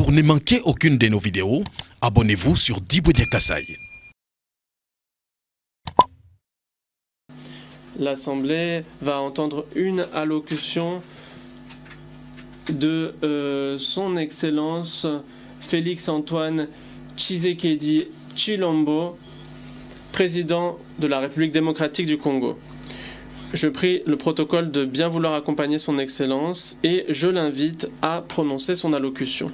Pour ne manquer aucune de nos vidéos, abonnez-vous sur Diboudia Kasai. L'Assemblée va entendre une allocution de son Excellence Félix Antoine Tshisekedi Tshilombo, président de la République démocratique du Congo. Je prie le protocole de bien vouloir accompagner son Excellence et je l'invite à prononcer son allocution.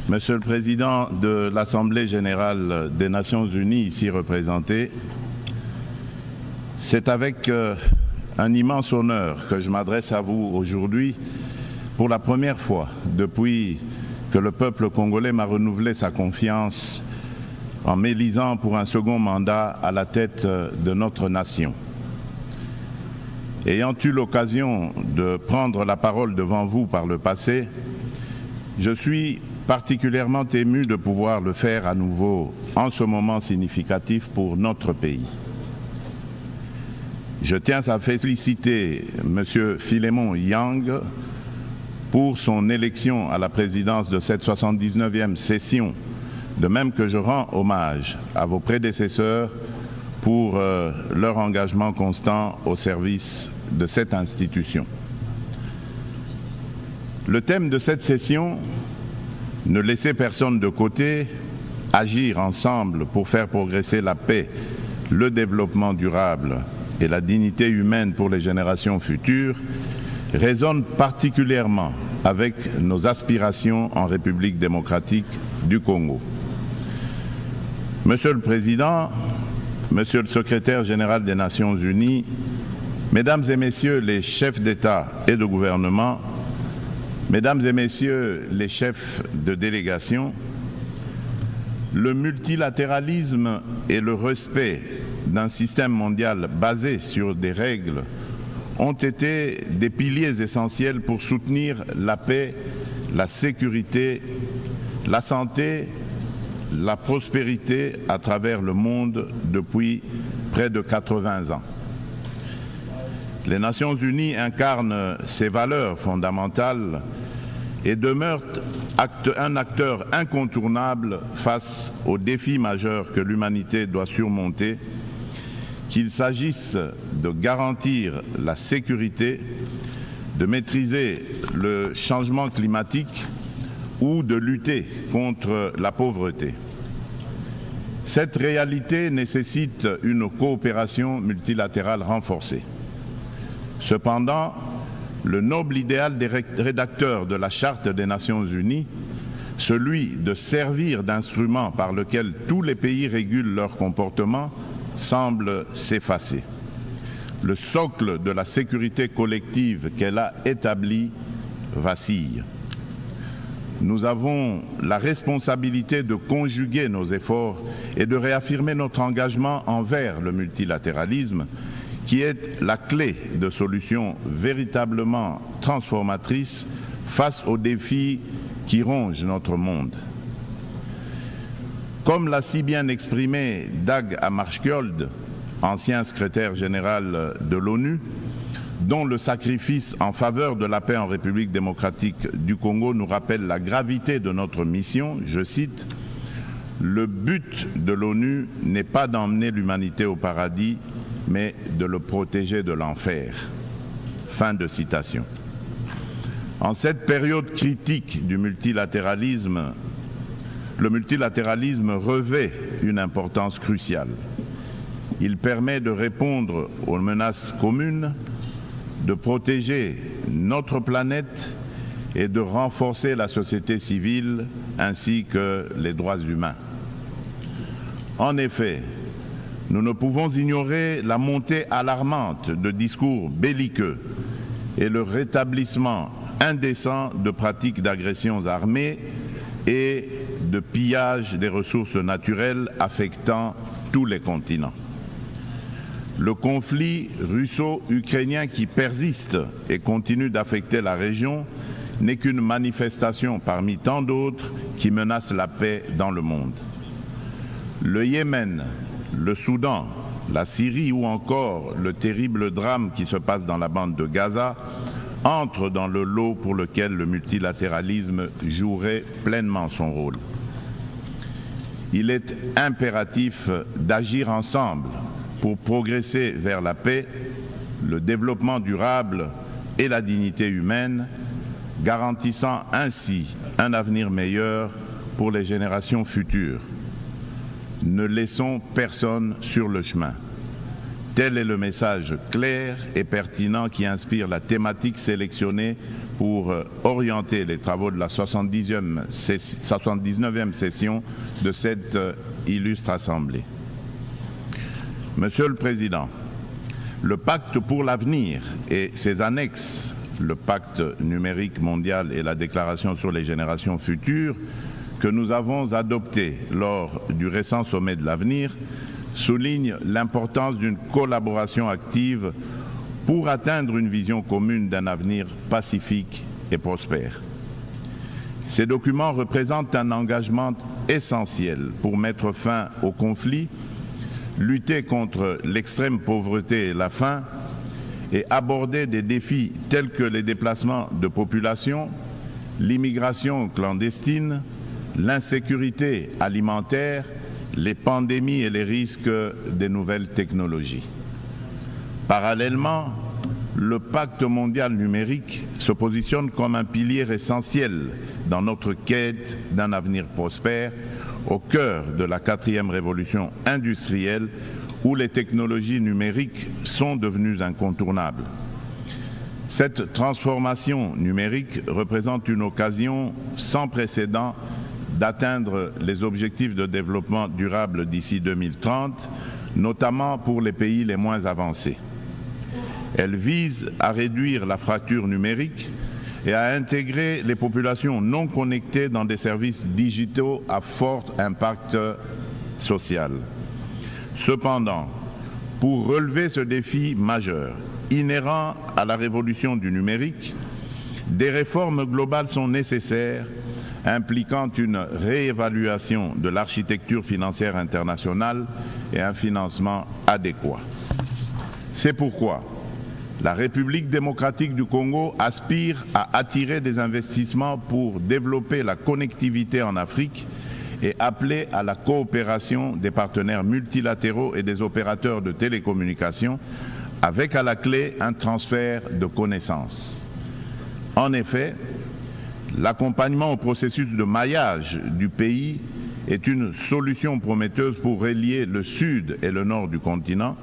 Monsieur le Président de l'Assemblée générale des Nations unies, ici représenté, c'est avec un immense honneur que je m'adresse à vous aujourd'hui pour la première fois depuis que le peuple congolais m'a renouvelé sa confiance en m'élisant pour un second mandat à la tête de notre nation. Ayant eu l'occasion de prendre la parole devant vous par le passé, je suis particulièrement ému de pouvoir le faire à nouveau en ce moment significatif pour notre pays. Je tiens à féliciter M. Philémon Yang pour son élection à la présidence de cette 79e session, de même que je rends hommage à vos prédécesseurs pour leur engagement constant au service de cette institution. Le thème de cette session, ne laisser personne de côté, agir ensemble pour faire progresser la paix, le développement durable et la dignité humaine pour les générations futures, résonne particulièrement avec nos aspirations en République démocratique du Congo. Monsieur le Président, Monsieur le Secrétaire général des Nations unies, Mesdames et Messieurs les chefs d'État et de gouvernement, Mesdames et Messieurs les chefs de délégation, le multilatéralisme et le respect d'un système mondial basé sur des règles ont été des piliers essentiels pour soutenir la paix, la sécurité, la santé, la prospérité à travers le monde depuis près de 80 ans. Les Nations unies incarnent ces valeurs fondamentales et demeurent un acteur incontournable face aux défis majeurs que l'humanité doit surmonter, qu'il s'agisse de garantir la sécurité, de maîtriser le changement climatique ou de lutter contre la pauvreté. Cette réalité nécessite une coopération multilatérale renforcée. Cependant, le noble idéal des rédacteurs de la Charte des Nations unies, celui de servir d'instrument par lequel tous les pays régulent leur comportement, semble s'effacer. Le socle de la sécurité collective qu'elle a établi vacille. Nous avons la responsabilité de conjuguer nos efforts et de réaffirmer notre engagement envers le multilatéralisme, qui est la clé de solutions véritablement transformatrices face aux défis qui rongent notre monde. Comme l'a si bien exprimé Dag Hammarskjöld, ancien secrétaire général de l'ONU, dont le sacrifice en faveur de la paix en République démocratique du Congo nous rappelle la gravité de notre mission, je cite, « Le but de l'ONU n'est pas d'emmener l'humanité au paradis, mais de le protéger de l'enfer. » Fin de citation. En cette période critique du multilatéralisme, le multilatéralisme revêt une importance cruciale. Il permet de répondre aux menaces communes, de protéger notre planète et de renforcer la société civile ainsi que les droits humains. En effet, nous ne pouvons ignorer la montée alarmante de discours belliqueux et le rétablissement indécent de pratiques d'agressions armées et de pillage des ressources naturelles affectant tous les continents. Le conflit russo-ukrainien qui persiste et continue d'affecter la région n'est qu'une manifestation parmi tant d'autres qui menacent la paix dans le monde. Le Yémen, le Soudan, la Syrie ou encore le terrible drame qui se passe dans la bande de Gaza entrent dans le lot pour lequel le multilatéralisme jouerait pleinement son rôle. Il est impératif d'agir ensemble pour progresser vers la paix, le développement durable et la dignité humaine, garantissant ainsi un avenir meilleur pour les générations futures. Ne laissons personne sur le chemin. Tel est le message clair et pertinent qui inspire la thématique sélectionnée pour orienter les travaux de la 79e session de cette illustre Assemblée. Monsieur le Président, le Pacte pour l'avenir et ses annexes, le Pacte numérique mondial et la Déclaration sur les générations futures, que nous avons adopté lors du récent sommet de l'avenir, souligne l'importance d'une collaboration active pour atteindre une vision commune d'un avenir pacifique et prospère. Ces documents représentent un engagement essentiel pour mettre fin au conflit, lutter contre l'extrême pauvreté et la faim et aborder des défis tels que les déplacements de population, l'immigration clandestine, l'insécurité alimentaire, les pandémies et les risques des nouvelles technologies. Parallèlement, le Pacte mondial numérique se positionne comme un pilier essentiel dans notre quête d'un avenir prospère au cœur de la 4e révolution industrielle où les technologies numériques sont devenues incontournables. Cette transformation numérique représente une occasion sans précédent d'atteindre les objectifs de développement durable d'ici 2030, notamment pour les pays les moins avancés. Elle vise à réduire la fracture numérique et à intégrer les populations non connectées dans des services digitaux à fort impact social. Cependant, pour relever ce défi majeur, inhérent à la révolution du numérique, des réformes globales sont nécessaires, impliquant une réévaluation de l'architecture financière internationale et un financement adéquat. C'est pourquoi la République démocratique du Congo aspire à attirer des investissements pour développer la connectivité en Afrique et appeler à la coopération des partenaires multilatéraux et des opérateurs de télécommunications, avec à la clé un transfert de connaissances. En effet, l'accompagnement au processus de maillage du pays est une solution prometteuse pour relier le sud et le nord du continent,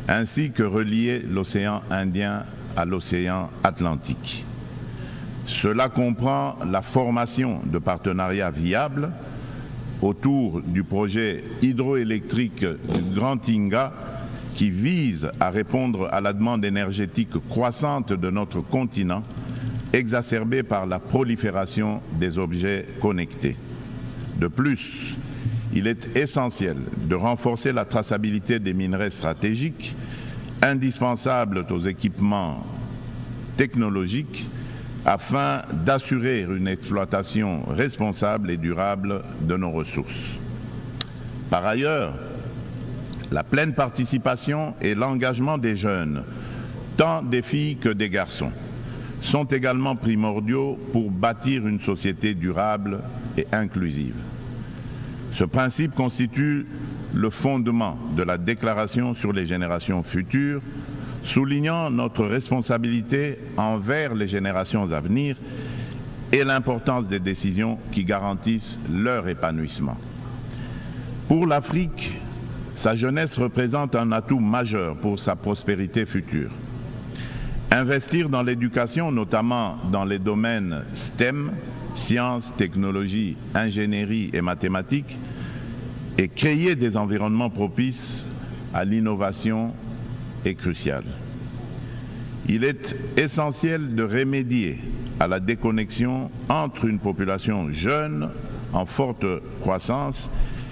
ainsi que relier l'océan Indien à l'océan Atlantique. Cela comprend la formation de partenariats viables autour du projet hydroélectrique du Grand Inga qui vise à répondre à la demande énergétique croissante de notre continent, exacerbée par la prolifération des objets connectés. De plus, il est essentiel de renforcer la traçabilité des minerais stratégiques, indispensables aux équipements technologiques, afin d'assurer une exploitation responsable et durable de nos ressources. Par ailleurs, la pleine participation et l'engagement des jeunes, tant des filles que des garçons, sont également primordiaux pour bâtir une société durable et inclusive. Ce principe constitue le fondement de la Déclaration sur les générations futures, soulignant notre responsabilité envers les générations à venir et l'importance des décisions qui garantissent leur épanouissement. Pour l'Afrique, sa jeunesse représente un atout majeur pour sa prospérité future. Investir dans l'éducation, notamment dans les domaines STEM, sciences, technologies, ingénierie et mathématiques, et créer des environnements propices à l'innovation est crucial. Il est essentiel de remédier à la déconnexion entre une population jeune en forte croissance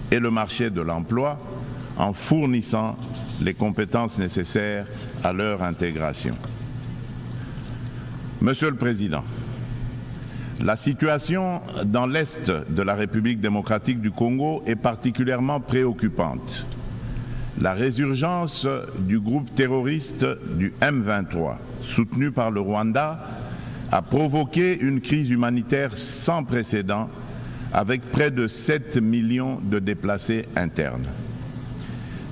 et le marché de l'emploi en fournissant les compétences nécessaires à leur intégration. Monsieur le Président, la situation dans l'Est de la République démocratique du Congo est particulièrement préoccupante. La résurgence du groupe terroriste du M23, soutenu par le Rwanda, a provoqué une crise humanitaire sans précédent avec près de 7 millions de déplacés internes.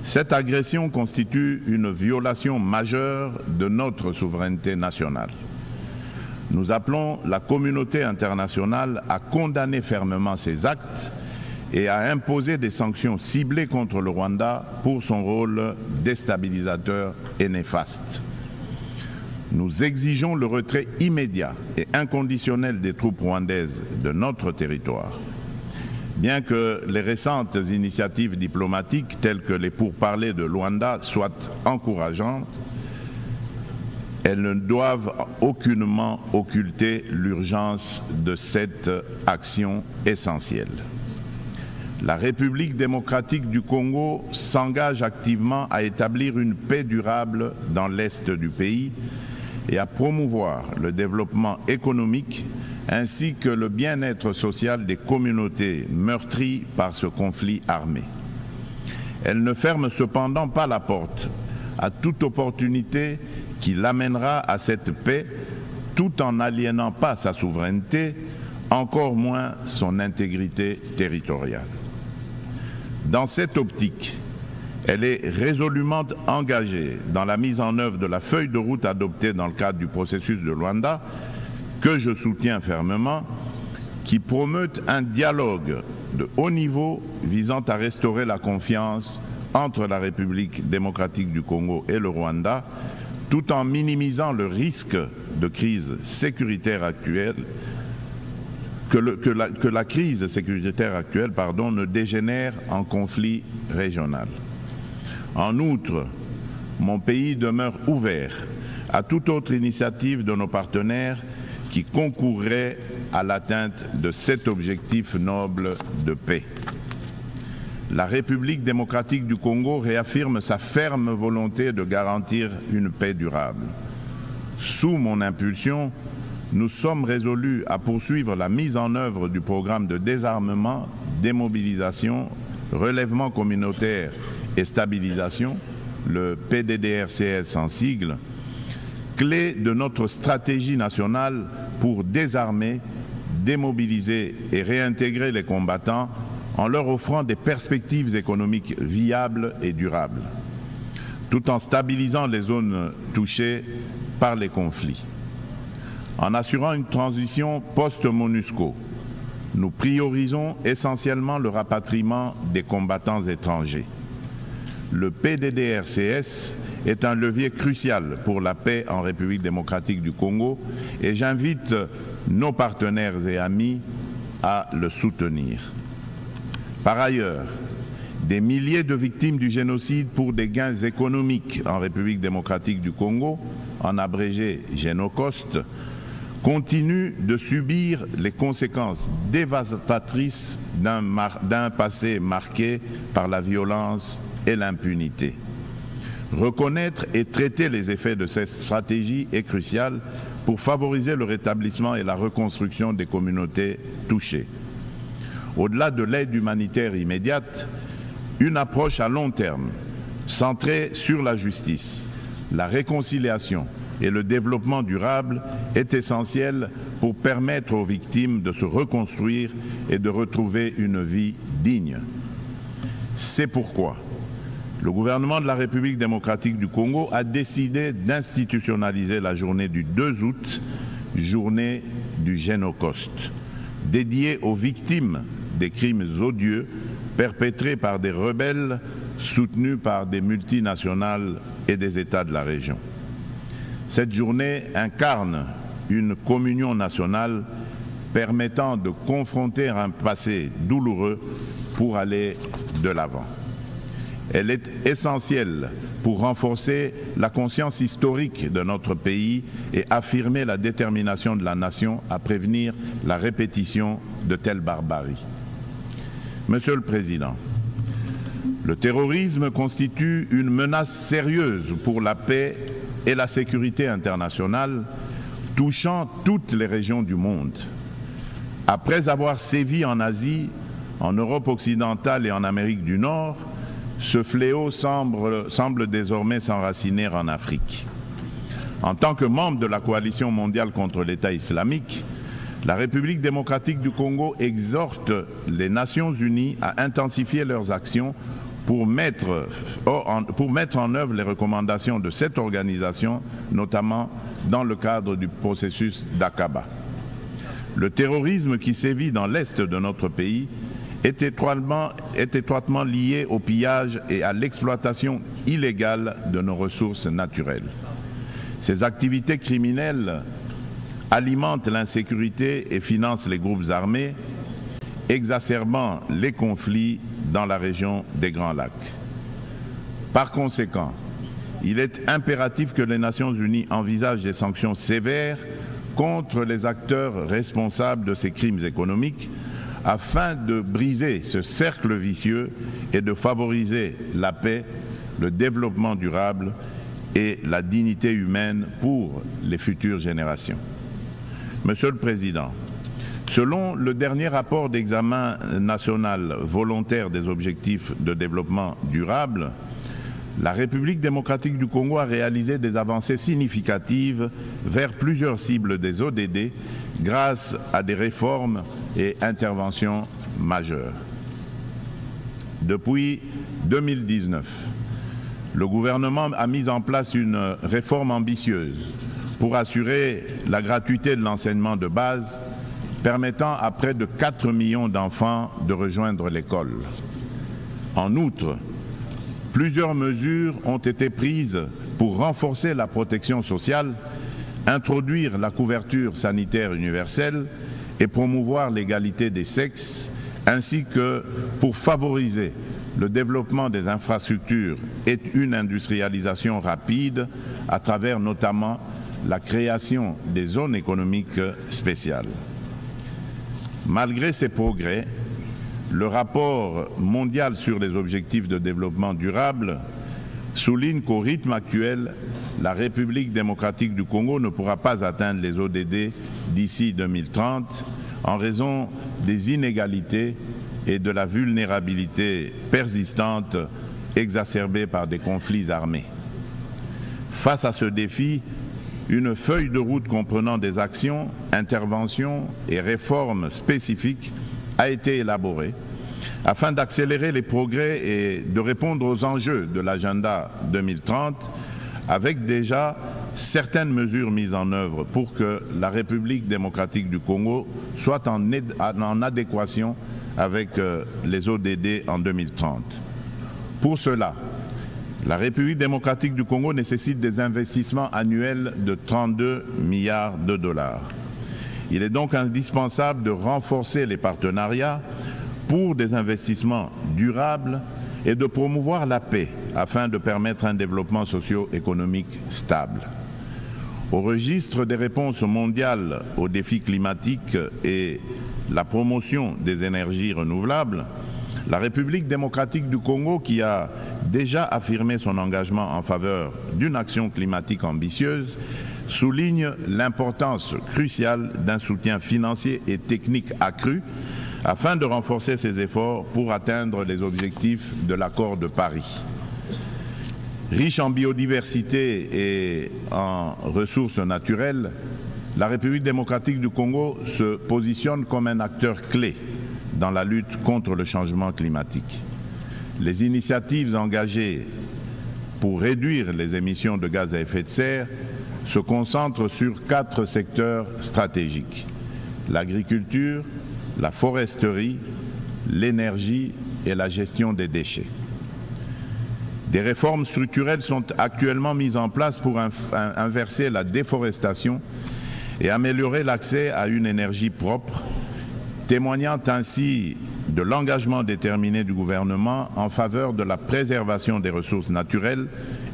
Cette agression constitue une violation majeure de notre souveraineté nationale. Nous appelons la communauté internationale à condamner fermement ces actes et à imposer des sanctions ciblées contre le Rwanda pour son rôle déstabilisateur et néfaste. Nous exigeons le retrait immédiat et inconditionnel des troupes rwandaises de notre territoire. Bien que les récentes initiatives diplomatiques telles que les pourparlers de Luanda soient encourageantes, elles ne doivent aucunement occulter l'urgence de cette action essentielle. La République démocratique du Congo s'engage activement à établir une paix durable dans l'Est du pays et à promouvoir le développement économique ainsi que le bien-être social des communautés meurtries par ce conflit armé. Elle ne ferme cependant pas la porte à toute opportunité qui l'amènera à cette paix tout en n'aliénant pas sa souveraineté, encore moins son intégrité territoriale. Dans cette optique, elle est résolument engagée dans la mise en œuvre de la feuille de route adoptée dans le cadre du processus de Luanda, que je soutiens fermement, qui promeut un dialogue de haut niveau visant à restaurer la confiance entre la République démocratique du Congo et le Rwanda, tout en minimisant le risque de crise sécuritaire actuelle, que la crise sécuritaire actuelle ne dégénère en conflit régional. En outre, mon pays demeure ouvert à toute autre initiative de nos partenaires qui concourrait à l'atteinte de cet objectif noble de paix. La République démocratique du Congo réaffirme sa ferme volonté de garantir une paix durable. Sous mon impulsion, nous sommes résolus à poursuivre la mise en œuvre du programme de désarmement, démobilisation, relèvement communautaire et stabilisation, le PDDRCS en sigle, clé de notre stratégie nationale pour désarmer, démobiliser et réintégrer les combattants en leur offrant des perspectives économiques viables et durables, tout en stabilisant les zones touchées par les conflits. En assurant une transition post-MONUSCO, nous priorisons essentiellement le rapatriement des combattants étrangers. Le PDDRCS est un levier crucial pour la paix en République démocratique du Congo et j'invite nos partenaires et amis à le soutenir. Par ailleurs, des milliers de victimes du génocide pour des gains économiques en République démocratique du Congo, en abrégé Génocost, continuent de subir les conséquences dévastatrices d'un passé marqué par la violence et l'impunité. Reconnaître et traiter les effets de cette stratégie est crucial pour favoriser le rétablissement et la reconstruction des communautés touchées. Au-delà de l'aide humanitaire immédiate, une approche à long terme, centrée sur la justice, la réconciliation et le développement durable est essentielle pour permettre aux victimes de se reconstruire et de retrouver une vie digne. C'est pourquoi le gouvernement de la République démocratique du Congo a décidé d'institutionnaliser la journée du 2 août, journée du Génocost, dédiée aux victimes des crimes odieux perpétrés par des rebelles soutenue par des multinationales et des États de la région. Cette journée incarne une communion nationale permettant de confronter un passé douloureux pour aller de l'avant. Elle est essentielle pour renforcer la conscience historique de notre pays et affirmer la détermination de la nation à prévenir la répétition de telles barbaries. Monsieur le Président, le terrorisme constitue une menace sérieuse pour la paix et la sécurité internationale, touchant toutes les régions du monde. Après avoir sévi en Asie, en Europe occidentale et en Amérique du Nord, ce fléau semble désormais s'enraciner en Afrique. En tant que membre de la coalition mondiale contre l'État islamique, la République démocratique du Congo exhorte les Nations unies à intensifier leurs actions pour mettre en œuvre les recommandations de cette organisation, notamment dans le cadre du processus d'Aqaba. Le terrorisme qui sévit dans l'est de notre pays est étroitement lié au pillage et à l'exploitation illégale de nos ressources naturelles. Ces activités criminelles alimentent l'insécurité et financent les groupes armés, exacerbant les conflits dans la région des Grands Lacs. Par conséquent, il est impératif que les Nations unies envisagent des sanctions sévères contre les acteurs responsables de ces crimes économiques afin de briser ce cercle vicieux et de favoriser la paix, le développement durable et la dignité humaine pour les futures générations. Monsieur le Président, selon le dernier rapport d'examen national volontaire des objectifs de développement durable, la République démocratique du Congo a réalisé des avancées significatives vers plusieurs cibles des ODD grâce à des réformes et interventions majeures. Depuis 2019, le gouvernement a mis en place une réforme ambitieuse pour assurer la gratuité de l'enseignement de base, permettant à près de 4 millions d'enfants de rejoindre l'école. En outre, plusieurs mesures ont été prises pour renforcer la protection sociale, introduire la couverture sanitaire universelle et promouvoir l'égalité des sexes, ainsi que pour favoriser le développement des infrastructures et une industrialisation rapide à travers notamment la création des zones économiques spéciales. Malgré ces progrès, le rapport mondial sur les objectifs de développement durable souligne qu'au rythme actuel, la République démocratique du Congo ne pourra pas atteindre les ODD d'ici 2030 en raison des inégalités et de la vulnérabilité persistante exacerbée par des conflits armés. Face à ce défi, une feuille de route comprenant des actions, interventions et réformes spécifiques a été élaborée afin d'accélérer les progrès et de répondre aux enjeux de l'agenda 2030 avec déjà certaines mesures mises en œuvre pour que la République démocratique du Congo soit en adéquation avec les ODD en 2030. Pour cela, la République démocratique du Congo nécessite des investissements annuels de 32 milliards de dollars. Il est donc indispensable de renforcer les partenariats pour des investissements durables et de promouvoir la paix afin de permettre un développement socio-économique stable. Au registre des réponses mondiales aux défis climatiques et la promotion des énergies renouvelables, la République démocratique du Congo, qui a déjà affirmé son engagement en faveur d'une action climatique ambitieuse, souligne l'importance cruciale d'un soutien financier et technique accru afin de renforcer ses efforts pour atteindre les objectifs de l'accord de Paris. Riche en biodiversité et en ressources naturelles, la République démocratique du Congo se positionne comme un acteur clé dans la lutte contre le changement climatique. Les initiatives engagées pour réduire les émissions de gaz à effet de serre se concentrent sur 4 secteurs stratégiques: l'agriculture, la foresterie, l'énergie et la gestion des déchets. Des réformes structurelles sont actuellement mises en place pour inverser la déforestation et améliorer l'accès à une énergie propre, témoignant ainsi de l'engagement déterminé du gouvernement en faveur de la préservation des ressources naturelles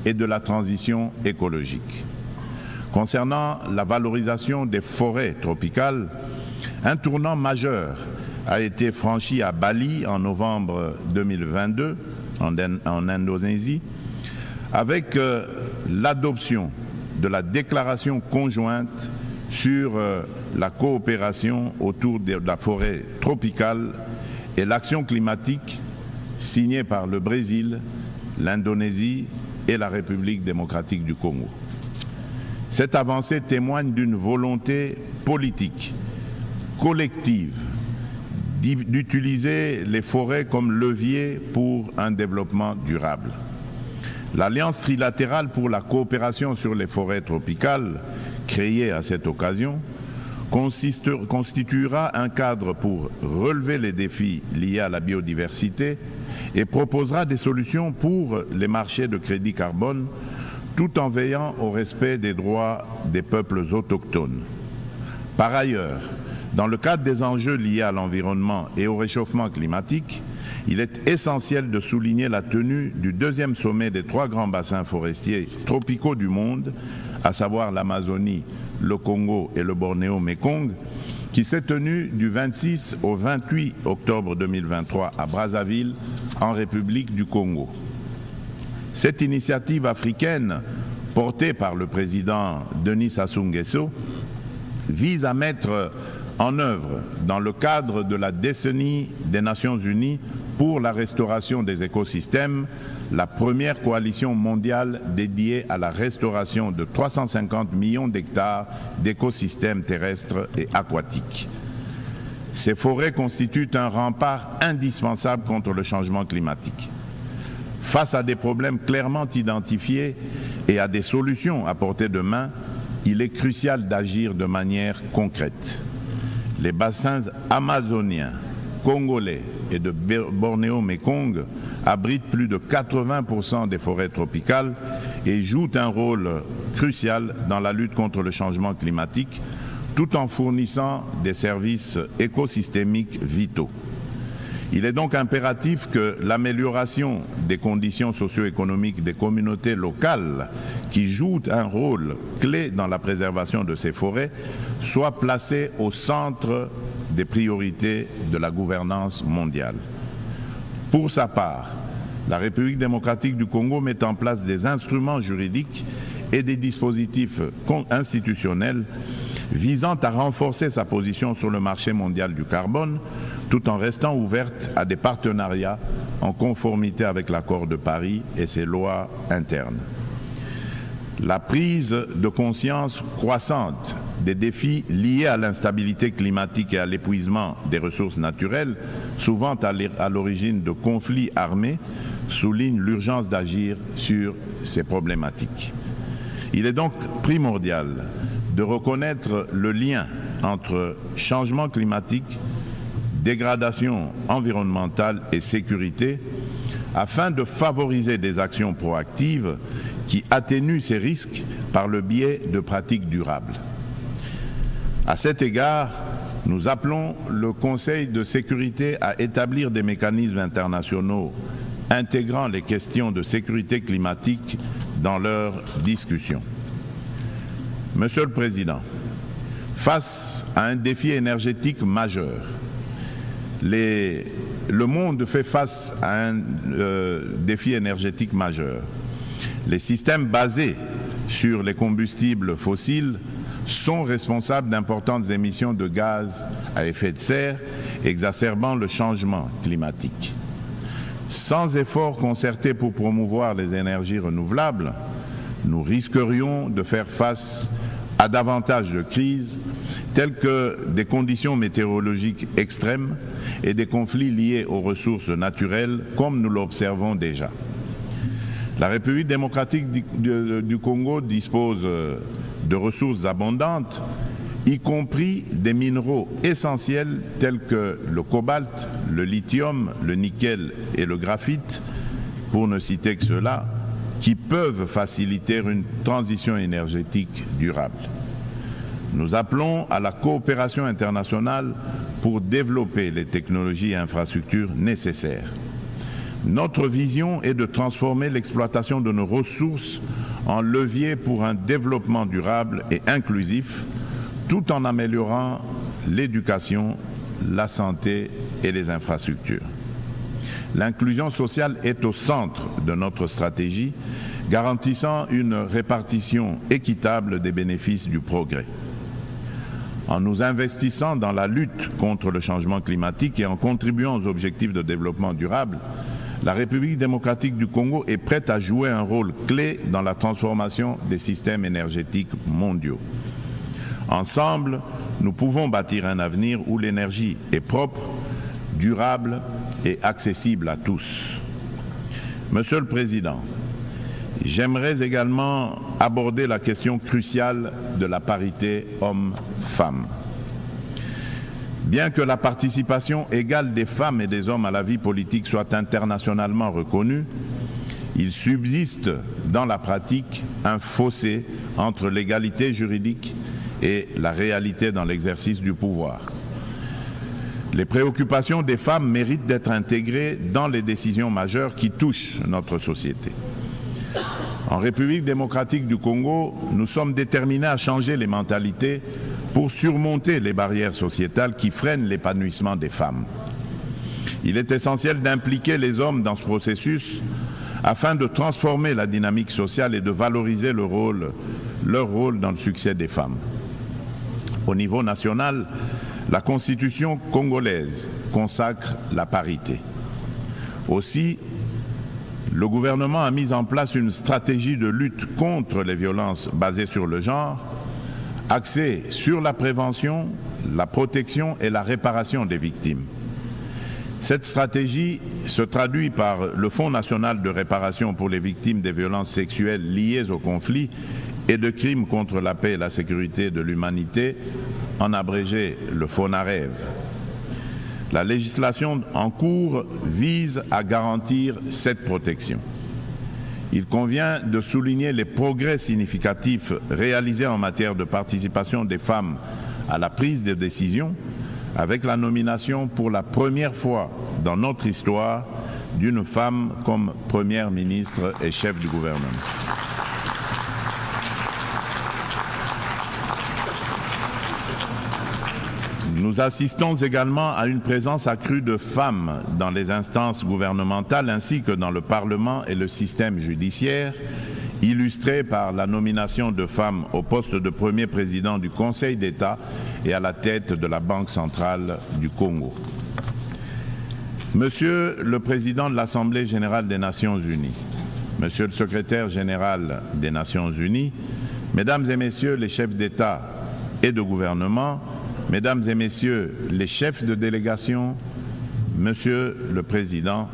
et de la transition écologique. Concernant la valorisation des forêts tropicales, un tournant majeur a été franchi à Bali en novembre 2022, en Indonésie, avec l'adoption de la déclaration conjointe sur la coopération autour de la forêt tropicale et l'action climatique signée par le Brésil, l'Indonésie et la République démocratique du Congo. Cette avancée témoigne d'une volonté politique collective d'utiliser les forêts comme levier pour un développement durable. L'Alliance trilatérale pour la coopération sur les forêts tropicales, créée à cette occasion, constituera un cadre pour relever les défis liés à la biodiversité et proposera des solutions pour les marchés de crédit carbone, tout en veillant au respect des droits des peuples autochtones. Par ailleurs, dans le cadre des enjeux liés à l'environnement et au réchauffement climatique, il est essentiel de souligner la tenue du deuxième sommet des 3 grands bassins forestiers tropicaux du monde, à savoir l'Amazonie, le Congo et le Bornéo-Mékong, qui s'est tenu du 26 au 28 octobre 2023 à Brazzaville, en République du Congo. Cette initiative africaine, portée par le président Denis Sassou Nguesso, vise à mettre en œuvre, dans le cadre de la décennie des Nations Unies pour la restauration des écosystèmes, la première coalition mondiale dédiée à la restauration de 350 millions d'hectares d'écosystèmes terrestres et aquatiques. Ces forêts constituent un rempart indispensable contre le changement climatique. Face à des problèmes clairement identifiés et à des solutions à portée de main, il est crucial d'agir de manière concrète. Les bassins amazoniens, congolais et de Bornéo-Mékong abritent plus de 80% des forêts tropicales et jouent un rôle crucial dans la lutte contre le changement climatique, tout en fournissant des services écosystémiques vitaux. Il est donc impératif que l'amélioration des conditions socio-économiques des communautés locales qui jouent un rôle clé dans la préservation de ces forêts soit placée au centre des priorités de la gouvernance mondiale. Pour sa part, la République démocratique du Congo met en place des instruments juridiques et des dispositifs institutionnels visant à renforcer sa position sur le marché mondial du carbone, tout en restant ouverte à des partenariats en conformité avec l'accord de Paris et ses lois internes. La prise de conscience croissante des défis liés à l'instabilité climatique et à l'épuisement des ressources naturelles, souvent à l'origine de conflits armés, souligne l'urgence d'agir sur ces problématiques. Il est donc primordial de reconnaître le lien entre changement climatique, dégradation environnementale et sécurité, afin de favoriser des actions proactives qui atténuent ces risques par le biais de pratiques durables. À cet égard, nous appelons le Conseil de sécurité à établir des mécanismes internationaux intégrant les questions de sécurité climatique dans leurs discussions. Monsieur le Président, face à un défi énergétique majeur, le monde fait face à un défi énergétique majeur. Les systèmes basés sur les combustibles fossiles sont responsables d'importantes émissions de gaz à effet de serre, exacerbant le changement climatique. Sans efforts concertés pour promouvoir les énergies renouvelables, nous risquerions de faire face à davantage de crises telles que des conditions météorologiques extrêmes et des conflits liés aux ressources naturelles, comme nous l'observons déjà. La République démocratique du Congo dispose de ressources abondantes, y compris des minéraux essentiels tels que le cobalt, le lithium, le nickel et le graphite, pour ne citer que ceux-là, qui peuvent faciliter une transition énergétique durable. Nous appelons à la coopération internationale pour développer les technologies et infrastructures nécessaires. Notre vision est de transformer l'exploitation de nos ressources en levier pour un développement durable et inclusif, tout en améliorant l'éducation, la santé et les infrastructures. L'inclusion sociale est au centre de notre stratégie, garantissant une répartition équitable des bénéfices du progrès. En nous investissant dans la lutte contre le changement climatique et en contribuant aux objectifs de développement durable, la République démocratique du Congo est prête à jouer un rôle clé dans la transformation des systèmes énergétiques mondiaux. Ensemble, nous pouvons bâtir un avenir où l'énergie est propre, durable et accessible à tous. Monsieur le Président, j'aimerais également aborder la question cruciale de la parité hommes-femmes. Bien que la participation égale des femmes et des hommes à la vie politique soit internationalement reconnue, il subsiste dans la pratique un fossé entre l'égalité juridique et la réalité dans l'exercice du pouvoir. Les préoccupations des femmes méritent d'être intégrées dans les décisions majeures qui touchent notre société. En République démocratique du Congo, nous sommes déterminés à changer les mentalités pour surmonter les barrières sociétales qui freinent l'épanouissement des femmes. Il est essentiel d'impliquer les hommes dans ce processus afin de transformer la dynamique sociale et de valoriser leur rôle dans le succès des femmes. Au niveau national, la Constitution congolaise consacre la parité. Aussi, le gouvernement a mis en place une stratégie de lutte contre les violences basées sur le genre, axée sur la prévention, la protection et la réparation des victimes. Cette stratégie se traduit par le Fonds national de réparation pour les victimes des violences sexuelles liées au conflit et de crimes contre la paix et la sécurité de l'humanité, en abrégé le FONAREV. La législation en cours vise à garantir cette protection. Il convient de souligner les progrès significatifs réalisés en matière de participation des femmes à la prise de décision, avec la nomination pour la première fois dans notre histoire d'une femme comme première ministre et chef du gouvernement. Nous assistons également à une présence accrue de femmes dans les instances gouvernementales ainsi que dans le Parlement et le système judiciaire, illustrée par la nomination de femmes au poste de premier président du Conseil d'État et à la tête de la Banque centrale du Congo. Monsieur le Président de l'Assemblée générale des Nations unies, Monsieur le Secrétaire général des Nations unies, Mesdames et Messieurs les chefs d'État et de gouvernement, Mesdames et Messieurs les chefs de délégation, Monsieur le Président,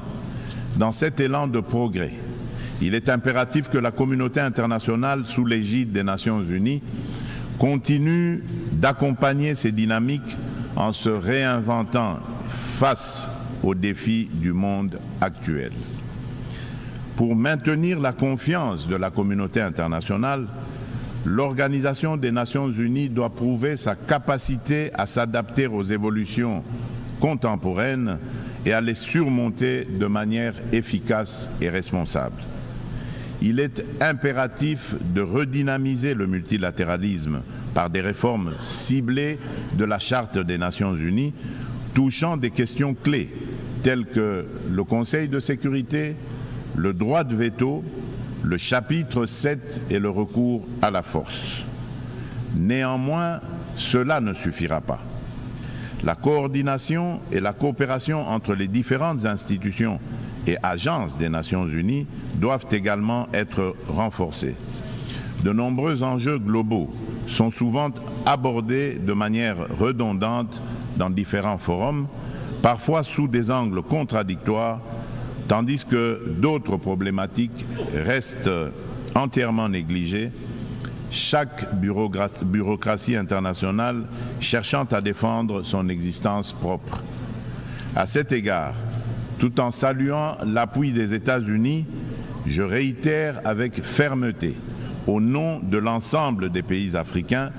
dans cet élan de progrès, il est impératif que la communauté internationale, sous l'égide des Nations unies, continue d'accompagner ces dynamiques en se réinventant face aux défis du monde actuel. Pour maintenir la confiance de la communauté internationale, l'Organisation des Nations unies doit prouver sa capacité à s'adapter aux évolutions contemporaines et à les surmonter de manière efficace et responsable. Il est impératif de redynamiser le multilatéralisme par des réformes ciblées de la Charte des Nations unies, touchant des questions clés telles que le Conseil de sécurité, le droit de veto, le chapitre 7 et le recours à la force. Néanmoins, cela ne suffira pas. La coordination et la coopération entre les différentes institutions et agences des Nations unies doivent également être renforcées. De nombreux enjeux globaux sont souvent abordés de manière redondante dans différents forums, parfois sous des angles contradictoires, tandis que d'autres problématiques restent entièrement négligées, chaque bureaucratie internationale cherchant à défendre son existence propre. À cet égard, tout en saluant l'appui des États-Unis, je réitère avec fermeté, au nom de l'ensemble des pays africains,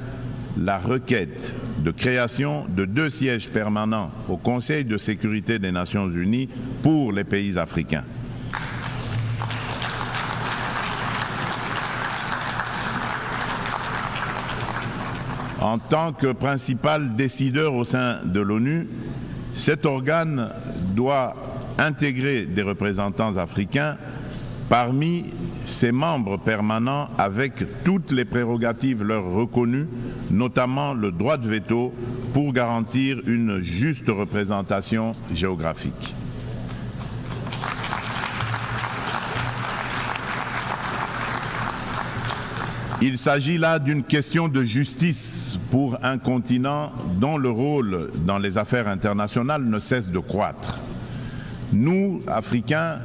la requête de création de 2 sièges permanents au Conseil de sécurité des Nations Unies pour les pays africains. En tant que principal décideur au sein de l'ONU, cet organe doit intégrer des représentants africains parmi ses membres permanents avec toutes les prérogatives leur reconnues, notamment le droit de veto pour garantir une juste représentation géographique. Il s'agit là d'une question de justice pour un continent dont le rôle dans les affaires internationales ne cesse de croître. Nous, Africains,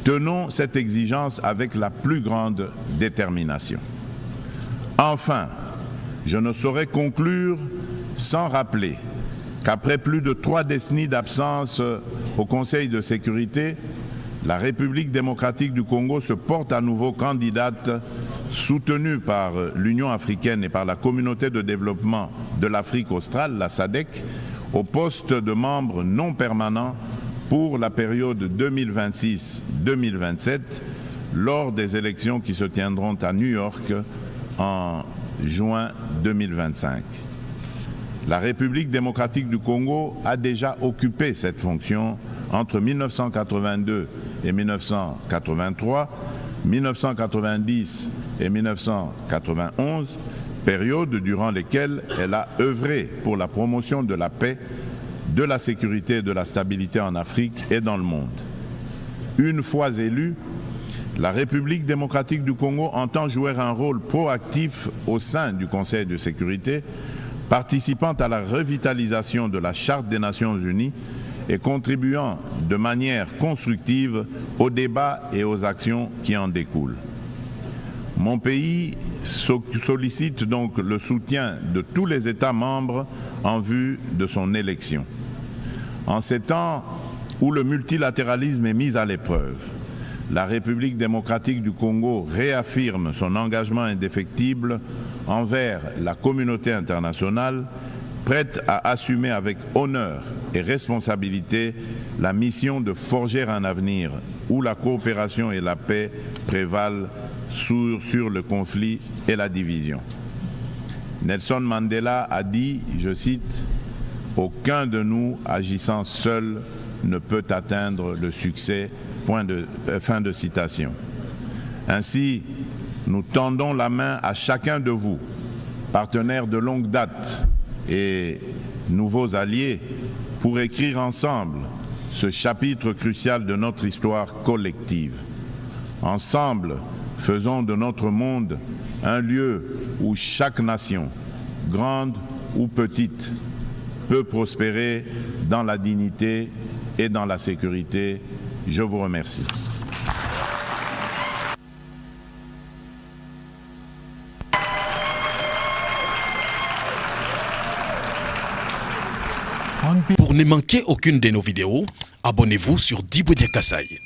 tenons cette exigence avec la plus grande détermination. Enfin, je ne saurais conclure sans rappeler qu'après plus de 3 décennies d'absence au Conseil de sécurité, la République démocratique du Congo se porte à nouveau candidate, soutenue par l'Union africaine et par la Communauté de développement de l'Afrique australe, la SADC, au poste de membre non permanent pour la période 2026-2027, lors des élections qui se tiendront à New York en juin 2025. La République démocratique du Congo a déjà occupé cette fonction entre 1982 et 1983, 1990 et 1991, période durant lesquelles elle a œuvré pour la promotion de la paix, de la sécurité et de la stabilité en Afrique et dans le monde. Une fois élue, la République démocratique du Congo entend jouer un rôle proactif au sein du Conseil de sécurité, participant à la revitalisation de la Charte des Nations Unies et contribuant de manière constructive aux débats et aux actions qui en découlent. Mon pays sollicite donc le soutien de tous les États membres en vue de son élection. En ces temps où le multilatéralisme est mis à l'épreuve, la République démocratique du Congo réaffirme son engagement indéfectible envers la communauté internationale, prête à assumer avec honneur et responsabilité la mission de forger un avenir où la coopération et la paix prévalent sur le conflit et la division. Nelson Mandela a dit, je cite, « Aucun de nous agissant seul ne peut atteindre le succès ». Fin de citation. Ainsi, nous tendons la main à chacun de vous, partenaires de longue date et nouveaux alliés, pour écrire ensemble ce chapitre crucial de notre histoire collective. Ensemble, faisons de notre monde un lieu où chaque nation, grande ou petite, peut prospérer dans la dignité et dans la sécurité. Je vous remercie. Pour ne manquer aucune de nos vidéos, abonnez-vous sur Diboudia Kassaye.